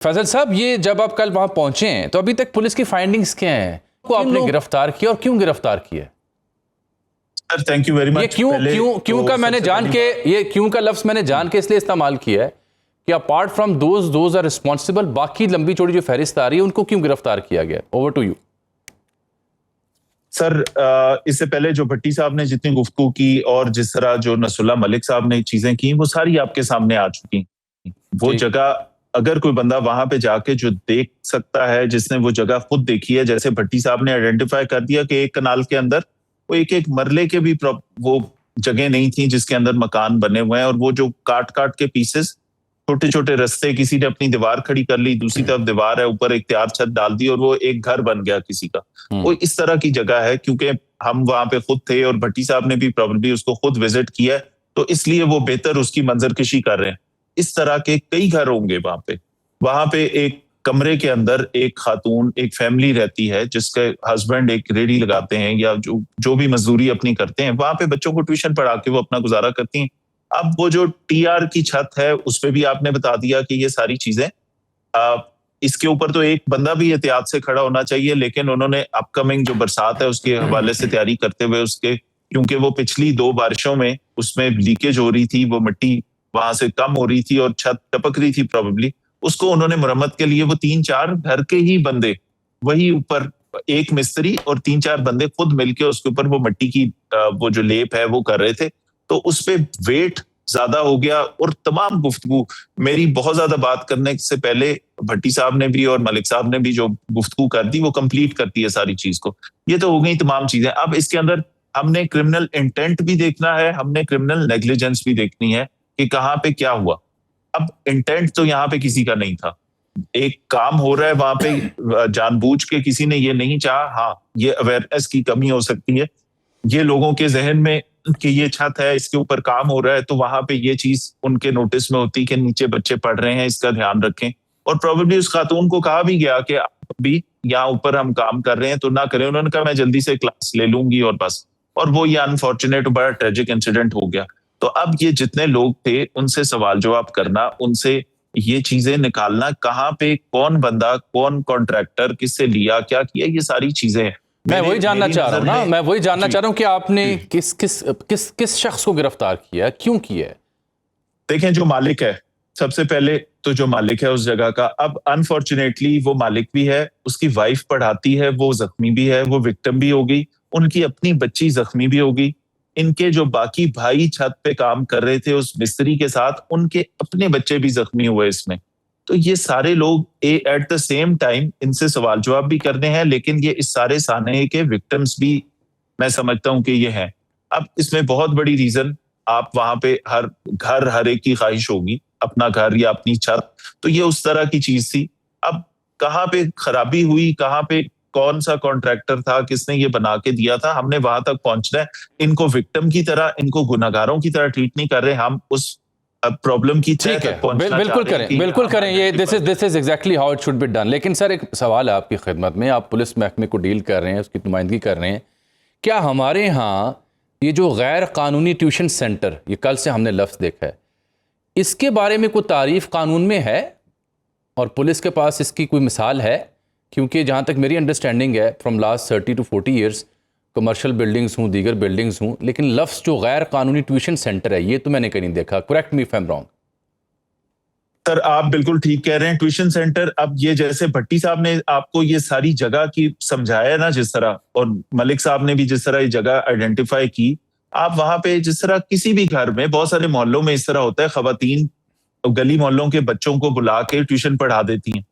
फैसल साहब, ये जब आप कल वहां पहुंचे हैं तो अभी तक पुलिस की फाइंडिंग्स क्या हैं? को आपने गिरफ्तार किया और क्यों गिरफ्तार किया? Sir thank you very much. ये क्यों का मैंने जान के, ये क्यों का लफ्ज मैंने जान के इसलिए इस्तेमाल किया है कि apart from those are responsible, बाकी लंबी चौड़ी जो फहरिस्त आ रही है उनको क्यों गिरफ्तार किया गया? Over to you sir. इससे पहले जो भट्टी साहब ने जितनी गुफ्तगू की और जिस तरह जो नसरुल्लाह मलिक साहब ने चीजें की, वो सारी आपके सामने आ चुकी। वो जगह अगर कोई बंदा वहां पे जाके जो देख सकता है, जिसने वो जगह खुद देखी है, जैसे भट्टी साहब ने आइडेंटिफाई कर दिया कि एक कनाल के अंदर वो एक मरले के भी वो जगह नहीं थी जिसके अंदर मकान बने हुए हैं, और वो जो काट काट के पीसेस, छोटे छोटे रास्ते, किसी ने अपनी दीवार खड़ी कर ली, दूसरी तरफ दीवार है, ऊपर एक तैयार छत डाल दी और वो एक घर बन गया किसी का। वो इस तरह की जगह है, क्योंकि हम वहां पे खुद थे और भट्टी साहब ने भी प्रॉब्लली उसको खुद विजिट किया है, तो इसलिए वो बेहतर उसकी मंजरकशी कर रहे हैं। इस तरह के कई घर होंगे वहां पे एक कमरे के अंदर एक खातून, एक फैमिली रहती है जिसके हस्बैंड एक रेडी लगाते हैं या जो भी मजदूरी अपनी करते हैं, वहां पे बच्चों को ट्यूशन पढ़ा के वो अपना गुजारा करती हैं। अब वो जो टीआर की छत है उस पे भी आपने बता दिया कि ये सारी चीजें, इसके ऊपर तो एक बंदा भी एहतियात से खड़ा होना चाहिए, लेकिन उन्होंने अपकमिंग जो बरसात है उसके हवाले से तैयारी करते हुए उसके, क्योंकि वो पिछली 2 बारिशों में उसमें लीकेज हो रही थी, वो मिट्टी वहां से कम हो रही थी और छत टपक रही थी प्रॉब्लली, उसको उन्होंने मुरम्मत के लिए वो 3-4 घर के ही बंदे, वही ऊपर एक मिस्त्री और 3-4 बंदे खुद मिलके उसके ऊपर वो मिट्टी की वो जो लेप है वो कर रहे थे। तो उस पे वेट ज्यादा हो गया और तमाम गुफ्तगू मेरी बहुत ज्यादा बात करने से पहले भट्टी साहब ने भी और मलिक साहब ने भी जो गुफ्तगू कर दी वो कंप्लीट करती है सारी चीज को। ये तो हो गई तमाम चीजें। अब इसके अंदर हमने क्रिमिनल इंटेंट भी देखना है, हमने क्रिमिनल नेग्लिजेंस भी देखनी है कि कहाँ पे क्या हुआ। अब इंटेंट तो यहाँ पे किसी का नहीं था, एक काम हो रहा है वहां पे, जानबूझ के किसी ने ये नहीं चाहा। हाँ, ये अवेयरनेस की कमी हो सकती है, ये लोगों के जहन में कि ये छत है, इसके ऊपर काम हो रहा है, तो वहां पे ये चीज उनके नोटिस में होती कि नीचे बच्चे पढ़ रहे हैं, इसका ध्यान रखें। और प्रोबेबली उस खातून को कहा भी गया कि आप भी यहाँ ऊपर हम काम कर रहे हैं तो ना करें। उन्होंने कहा मैं जल्दी से क्लास ले लूंगी और बस। और वो ये अनफॉर्चुनेट बड़ा ट्रेजिक इंसिडेंट हो गया। तो अब ये जितने लोग थे उनसे सवाल जवाब करना, उनसे ये चीजें निकालना, कहाँ पे कौन बंदा, कौन कॉन्ट्रैक्टर, किससे लिया, क्या किया, ये सारी चीजें मैं वही जानना चाह रहा हूँ ना, मैं वही जानना चाह रहा हूँ कि आपने किस शख्स को गिरफ्तार किया, क्यों किया? देखें, जो मालिक है, सबसे पहले तो जो मालिक है उस जगह का, अब अनफॉर्चुनेटली वो मालिक भी है, उसकी वाइफ पढ़ाती है, वो जख्मी भी है, वो विक्टिम भी होगी, उनकी अपनी बच्ची जख्मी भी होगी, इनके जो बाकी भाई छत पे काम कर रहे थे उस मिस्त्री के साथ, उनके अपने बच्चे भी जख्मी हुए इसमें। तो ये सारे लोग एट द सेम टाइम इनसे सवाल जवाब भी करने हैं, लेकिन ये इस सारे साने के विक्टिम्स भी मैं समझता हूं कि ये हैं। अब इसमें बहुत बड़ी रीजन, आप वहां पे हर एक की ख्वाहिश होगी अपना घर या अपनी छत, तो ये उस तरह की चीज थी। अब कहाँ पे खराबी हुई, कहाँ पे कौन सा कॉन्ट्रैक्टर था, किसने ये बना के दिया था, हमने वहां तक पहुंचना है। इनको विक्टिम की तरह, इनको गुनाहगारों की तरह ट्रीट नहीं कर रहे, हम उस प्रॉब्लम की तह तक पहुंचना बिल्कुल करें, बिल्कुल करें, ये this is exactly how it should be done. लेकिन सर एक सवाल है आपकी खिदमत में, आप पुलिस महकमे को डील कर रहे हैं, उसकी नुमाइंदगी कर रहे हैं, क्या हमारे यहाँ ये जो गैर कानूनी ट्यूशन सेंटर, ये कल से हमने लफ्ज़ देखा है, इसके बारे में कोई तारीफ कानून में है और पुलिस के पास इसकी कोई मिसाल है? क्योंकि जहाँ तक मेरी अंडरस्टैंडिंग है, from last 30 to 40 years commercial buildings हूँ, दीगर बिल्डिंग्स हूँ, लेकिन लफ्ज़ जो गैर कानूनी ट्यूशन सेंटर है ये तो मैंने कहीं नहीं देखा। Correct me if I am wrong. Sir आप बिल्कुल ठीक कह रहे हैं, ट्यूशन सेंटर, अब ये जैसे भट्टी साहब ने आपको ये सारी जगह की समझाया ना जिस तरह, और मलिक साहब ने भी जिस तरह ये जगह आइडेंटिफाई की, आप वहां पे जिस तरह किसी भी घर में, बहुत सारे मोहल्लों में इस तरह होता है, खवातीन गली मोहल्लों के बच्चों को बुला के ट्यूशन पढ़ा देती हैं,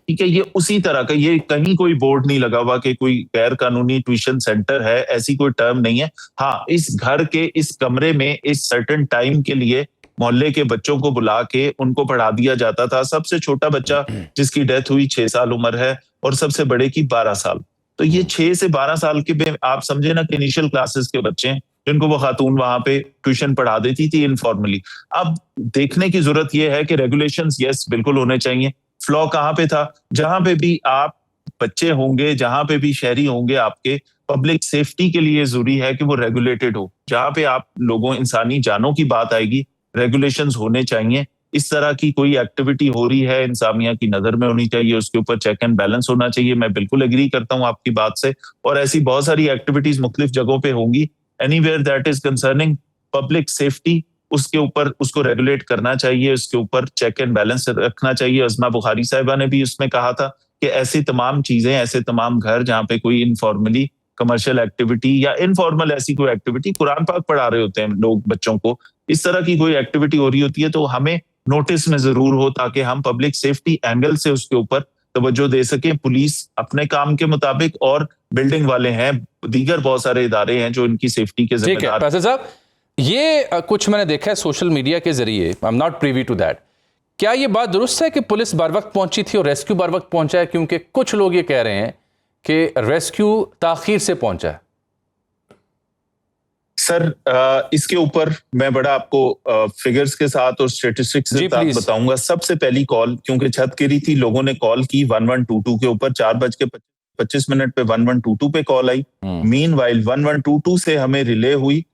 ठीक है। ये उसी तरह का, ये कहीं कोई बोर्ड नहीं लगा हुआ कि कोई गैर कानूनी ट्यूशन सेंटर है, ऐसी कोई टर्म नहीं है। हाँ, इस घर के इस कमरे में इस सर्टेन टाइम के लिए मोहल्ले के बच्चों को बुला के उनको पढ़ा दिया जाता था। सबसे छोटा बच्चा जिसकी डेथ हुई 6 साल उम्र है और सबसे बड़े की 12 साल। तो ये 6 से 12 साल के आप समझे ना कि इनिशियल क्लासेस के बच्चे हैं जिनको वो खातून वहां पे ट्यूशन पढ़ा देती थी इनफॉर्मली। अब देखने की जरूरत यह है कि रेगुलेशंस यस बिल्कुल होने चाहिए। फ्लॉ कहाँ पे था? जहां पे भी आप बच्चे होंगे, जहां पे भी शहरी होंगे, आपके पब्लिक सेफ्टी के लिए जरूरी है कि वो रेगुलेटेड हो। जहां पे आप लोगों इंसानी जानों की बात आएगी, रेगुलेशंस होने चाहिए। इस तरह की कोई एक्टिविटी हो रही है इंसामिया की नजर में होनी चाहिए, उसके ऊपर चेक एंड बैलेंस होना चाहिए। मैं बिल्कुल एग्री करता हूँ आपकी बात से, और ऐसी बहुत सारी एक्टिविटीज मुख्तलिफ जगहों पे होंगी। Anywhere that is concerning public safety, उसके ऊपर उसको रेगुलेट करना चाहिए, उसके ऊपर चेक एंड बैलेंस रखना चाहिए। अज़मा बुखारी साहिबा ने भी उसमें कहा था कि ऐसी तमाम चीजें, ऐसे तमाम घर जहाँ पे कोई इनफॉर्मली कमर्शियल एक्टिविटी या इनफॉर्मल ऐसी कोई एक्टिविटी, कुरान पाक पढ़ा रहे होते हैं लोग बच्चों को, इस तरह की कोई एक्टिविटी हो रही होती है तो हमें नोटिस में जरूर हो, ताकि हम पब्लिक सेफ्टी एंगल से उसके ऊपर तवज्जो दे सकें। पुलिस अपने काम के मुताबिक, और बिल्डिंग वाले हैं, दीगर बहुत सारे इदारे हैं जो इनकी सेफ्टी के ठीक है फैसल साहब, ये कुछ मैंने देखा है सोशल मीडिया के जरिए, I am not privy to that, क्या ये बात दुरुस्त है कि पुलिस बर वक्त पहुंची थी और रेस्क्यू बर वक्त पहुंचा है? क्योंकि कुछ लोग ये कह रहे हैं कि रेस्क्यू ताखीर से पहुंचा है। सर इसके ऊपर मैं बड़ा आपको फिगर्स के साथ और स्टेटिस्टिक्स के साथ बताऊंगा। सबसे पहली कॉल, क्योंकि छत गिरी थी, लोगों ने कॉल की 1122 के ऊपर, 4:25 पे 1122 पे कॉल आई। मीनवाइल 1122 से हमें रिले हुई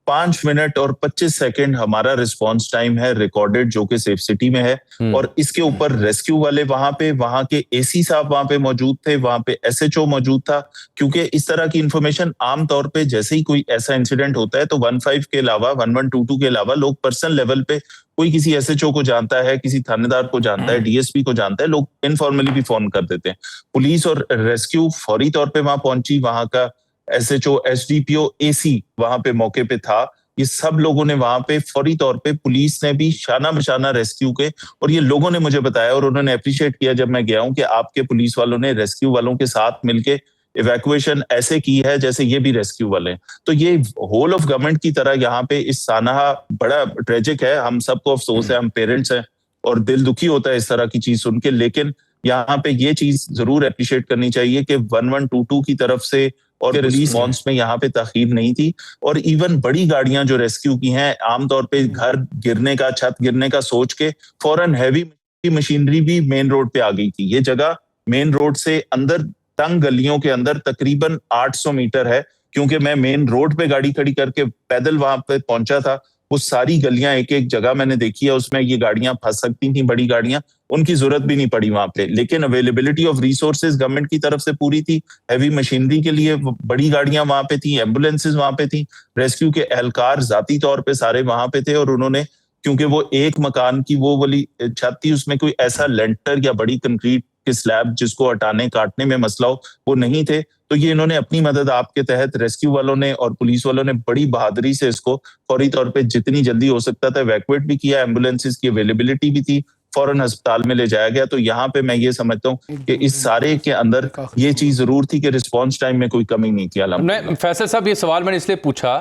5 मिनट और 25 सेकंड हमारा रिस्पांस टाइम है रिकॉर्डेड, जो कि सेफ सिटी में है। और इसके ऊपर रेस्क्यू वाले वहां के एसी साहब वहां पे मौजूद थे, वहां पे एसएचओ मौजूद था। क्योंकि इस तरह की इंफॉर्मेशन आमतौर पे जैसे ही कोई ऐसा इंसिडेंट होता है तो 15 के अलावा, 1122 के अलावा लोग पर्सनल लेवल पे, कोई किसी एसएचओ को जानता है, किसी थानेदार को जानता है, डीएसपी को जानता है, लोग इनफॉर्मली भी फोन कर देते हैं। पुलिस और रेस्क्यू फौरी तौर पे वहां पहुंची, वहां का एसएचओ, एसडीपीओ, एसी वहां पे मौके पे था। ये सब लोगों ने वहां पे फौरी तौर पे, पुलिस ने भी शाना बशाना रेस्क्यू के, और ये लोगों ने मुझे बताया और उन्होंने अप्रिशिएट किया जब मैं गया हूं कि आपके पुलिस वालों ने रेस्क्यू वालों के साथ मिलके इवैक्यूएशन ऐसे की है जैसे ये भी रेस्क्यू वाले हैं। तो ये होल ऑफ गवर्नमेंट की तरह यहाँ पे इस सानहा बड़ा ट्रेजिक है, हम सबको अफसोस है, हम पेरेंट्स हैं और दिल दुखी होता है इस तरह की चीज सुन के। लेकिन यहाँ पे ये चीज जरूर अप्रिशिएट करनी चाहिए कि 1122 की तरफ से और रिस्पॉन्स में यहाँ पे ताखीर नहीं थी। और इवन बड़ी गाड़ियां जो रेस्क्यू की हैं, आमतौर पे घर गिरने का, छत गिरने का सोच के फौरन हैवी मशीनरी भी मेन रोड पे आ गई थी। ये जगह मेन रोड से अंदर तंग गलियों के अंदर तकरीबन 800 मीटर है। क्योंकि मैं मेन रोड पे गाड़ी खड़ी करके पैदल वहां पे पहुंचा था, वो सारी गलियां एक एक जगह मैंने देखी है, उसमें ये गाड़ियां फंस सकती थी, बड़ी गाड़ियां, उनकी जरूरत भी नहीं पड़ी वहां पे। लेकिन अवेलेबिलिटी ऑफ रिसोर्सेज गवर्नमेंट की तरफ से पूरी थी, हैवी मशीनरी के लिए बड़ी गाड़ियां वहां पे थी, एम्बुलेंसेज वहां पे थी, रेस्क्यू के एहलकार जाती तौर पे सारे वहां पे थे। और उन्होंने, क्योंकि वो एक मकान की वो वाली छत थी, उसमें कोई ऐसा लेंटर या बड़ी कंक्रीट के स्लैब जिसको हटाने काटने में मसला हो, वो नहीं थे। तो ये इन्होंने अपनी मदद आपके तहत, रेस्क्यू वालों ने और पुलिस वालों ने बड़ी बहादुरी से इसको फौरी तौर पे जितनी जल्दी हो सकता था इवैक्यूएट भी किया, एम्बुलेंसेज की अवेलेबिलिटी भी थी, फौरन अस्पताल में ले जाया गया। तो यहाँ पे मैं ये समझता हूँ कि इस सारे के अंदर ये चीज जरूर थी कि रिस्पॉन्स टाइम में कोई कमी नहीं थी। फैसल साहब, ये सवाल मैंने इसलिए पूछा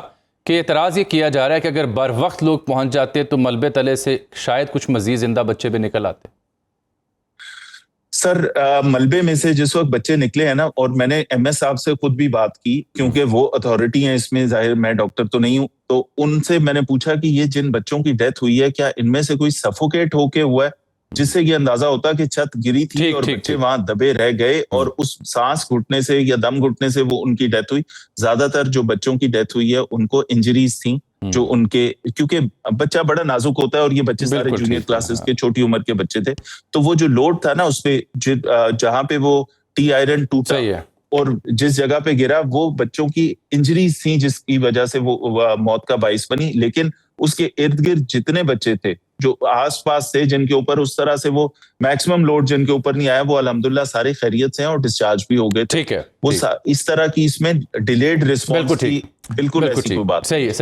कि एतराज ये किया जा रहा है कि अगर बर वक्त लोग पहुंच जाते तो मलबे तले से शायद कुछ मजीद जिंदा बच्चे भी निकल आते। सर मलबे में से जिस वक्त बच्चे निकले हैं ना, और मैंने एमएस साहब से खुद भी बात की, क्योंकि वो अथॉरिटी है इसमें, जाहिर मैं डॉक्टर तो नहीं हूं, तो उनसे मैंने पूछा कि ये जिन बच्चों की डेथ हुई है, क्या इनमें से कोई सफोकेट होके हुआ है, जिससे ये अंदाजा होता कि छत गिरी थी और बच्चे वहां दबे रह गए और उस सांस घुटने से या दम घुटने से वो उनकी डेथ हुई। ज्यादातर जो बच्चों की डेथ हुई है उनको इंजरीज थी, जो उनके, क्योंकि बच्चा बड़ा नाजुक होता है और ये बच्चे सारे जूनियर क्लासेस के, छोटी उम्र के बच्चे थे। तो वो जो लोड था ना उस पे, जहां पे वो टी आयरन टूटा और जिस जगह पे गिरा, वो बच्चों की इंजरीज थी जिसकी वजह से वो मौत का बाइस बनी। लेकिन उसके इर्द गिर्द जितने बच्चे थे जो आसपास थे, जिनके ऊपर उस तरह से वो मैक्सिमम लोड जिनके ऊपर नहीं आया, वो अल्हम्दुलिल्लाह सारे खैरियत से हैं और डिस्चार्ज भी हो गए। ठीक है, वो इस तरह की इसमें डिलेड रिस्पॉन्स थी, बिल्कुल ऐसी कोई बात। सही है, सही।